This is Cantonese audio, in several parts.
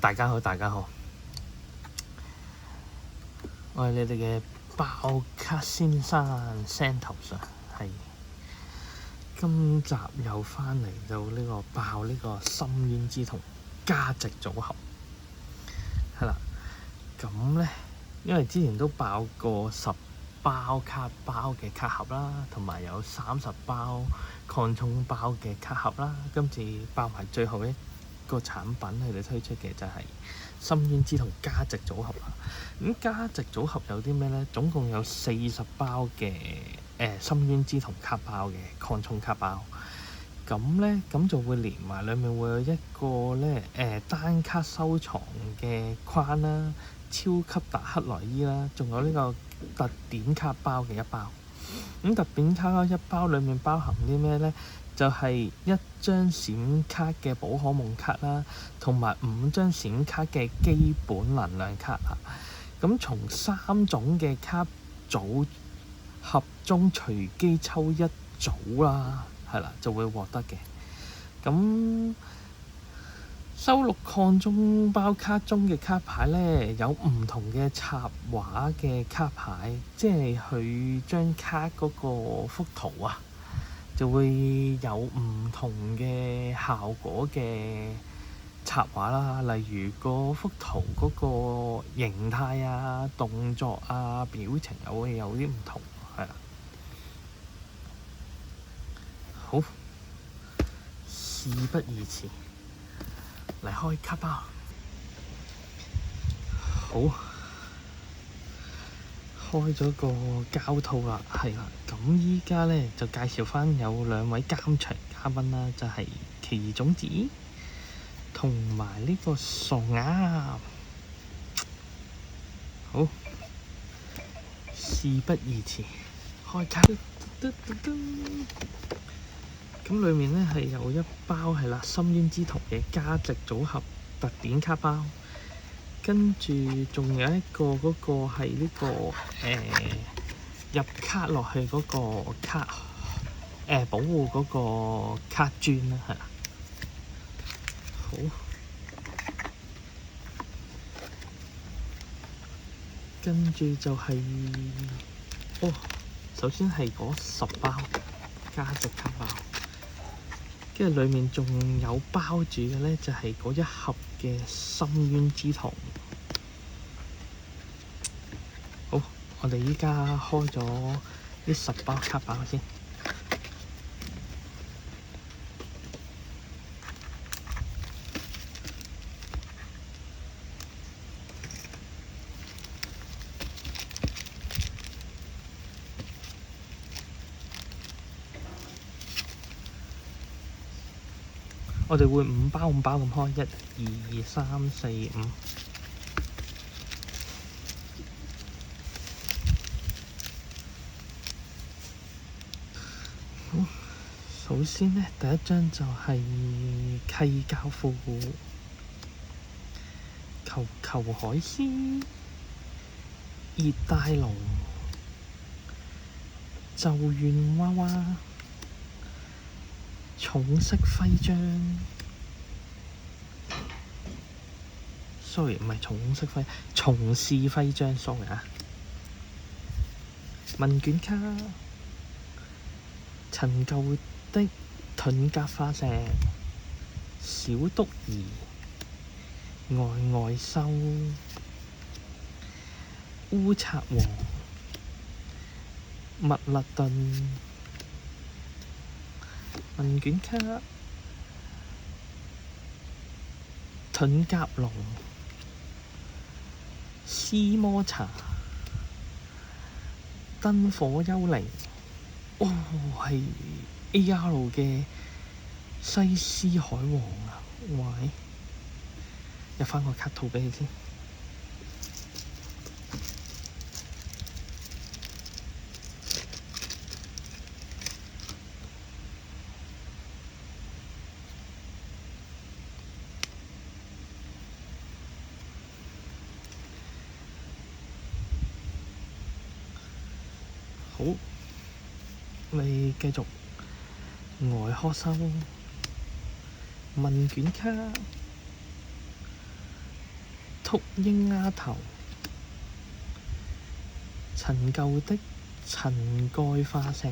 大家好，大家好，我係你哋嘅爆卡先生聲頭上，係今集又翻嚟到呢個爆呢個深淵之瞳價值組合，係啦，咁咧，因為之前都爆過10包卡包嘅卡盒啦，同埋有30包抗衝包嘅卡盒啦，今次爆埋最後一個產品佢哋推出嘅就係深淵之瞳價值組合啦。咁價值組合有啲咩呢？總共有40包嘅深淵之瞳卡包嘅抗衝卡包。咁呢，咁就會連埋裡面會有一個呢單卡收藏嘅框啦，超級達克萊伊啦，仲有呢個特典卡包嘅一包。咁特典卡包一包裡面包含啲咩呢？就係一張閃卡嘅寶可夢卡啦，同埋5張閃卡嘅基本能量卡啦。咁從3種嘅卡組合中隨機抽一組啦，係啦，就會獲得嘅。咁收錄抗衝包卡中嘅卡牌呢，有唔同嘅插畫嘅卡牌，即係佢張卡嗰個幅圖啊，就會有唔同嘅效果嘅插畫啦，例如個幅圖嗰個形態啊、動作啊、表情會有啲唔同，係啦。好，事不宜遲，嚟開卡包。好，開咗個膠套啦，係啦。咁依家咧就介紹翻有2位監場嘉賓啦，就係奇異種子同埋呢個傻鴨。好，事不宜遲，開卡。咁裡面咧係有一包係啦，深淵之瞳嘅價值組合特典卡包，跟住仲有一個嗰個係呢個入卡落去嗰個卡保護嗰個卡磚啦，係啦。好，跟住就係首先係嗰10包價值卡包。跟住裡面仲有包住嘅咧，就係嗰一盒嘅深淵之瞳。好，我哋依家開咗呢10包卡包先。我哋會5包5包咁開，1、2、3、4、5。好，首先呢，第一張就係契教父、球海獅、熱帶龍、咒怨娃娃、重式徽章，sorry 唔係重式徽，重試徽章 sorry 啊。問卷卡、陳舊的盾甲化石、小篤兒、外修、烏賊王、密勒頓。問卷卡、盾甲龍、斯摩查、燈火幽靈，係 AR 嘅西斯海王啊！喂，入翻個卡套俾你先。好，你繼續外殼收問卷卡、禿鷹丫頭，陳舊的陳蓋化石，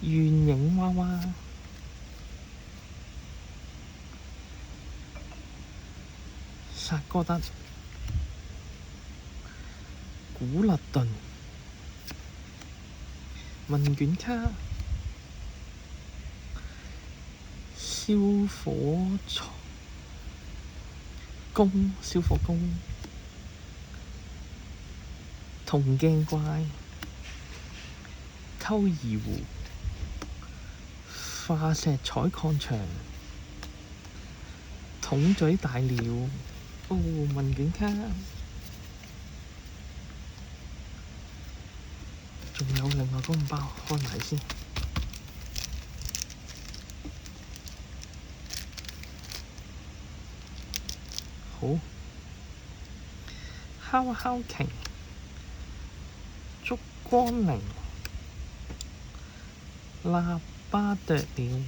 圓形娃娃，薩哥德，古勒頓，問卷卡，燒火工，銅鏡怪，溝兒湖，化石採礦場，桶嘴大鳥，問卷卡，仲有另外嗰5包，開埋先。好，敲鯨，燭光靈，喇叭啄鳥，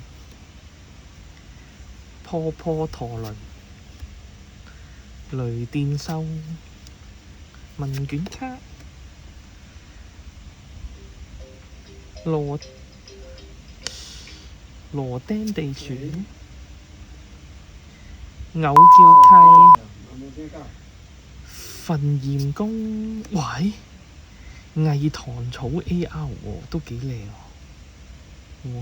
破陀輪，雷電獸，問卷卡，羅釘地鼠，偶叫契，焚炎公，喂，偽糖草 AR 喎，都幾靚喎。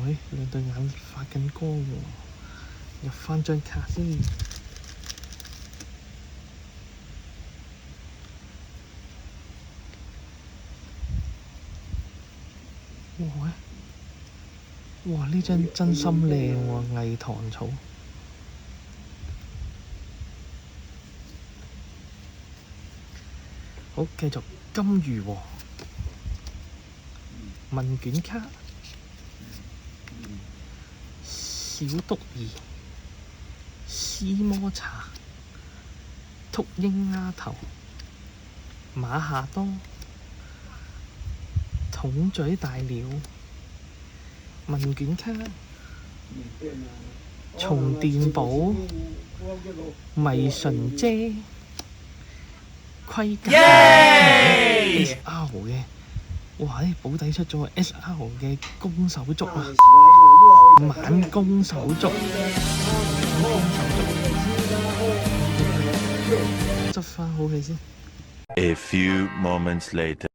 喂，兩對眼發緊光喎，入返張卡先。哇！呢張真心靚喎，偽糖草。好，繼續金魚喎，問卷卡，小篤兒，絲摩茶，禿鷹丫頭，馬夏多，桶嘴大鳥，問卷卡，松電寶，迷唇姐，盔甲 SR 嘅，哇！保底出咗 SR 嘅攻手足啊，猛攻手足，執翻好佢先。A few moments later.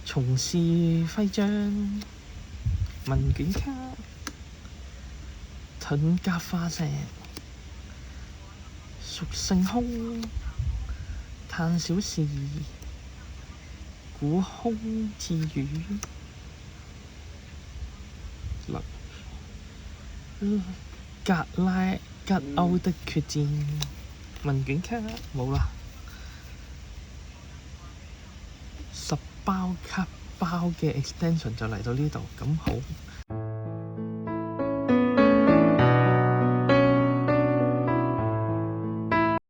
從事徽章，問卷卡，盾甲化石，屬性空，嘆小事，古空自語，格拉吉歐的決戰，問卷卡冇啦，10包卡包嘅 extension 就嚟到呢度，咁好。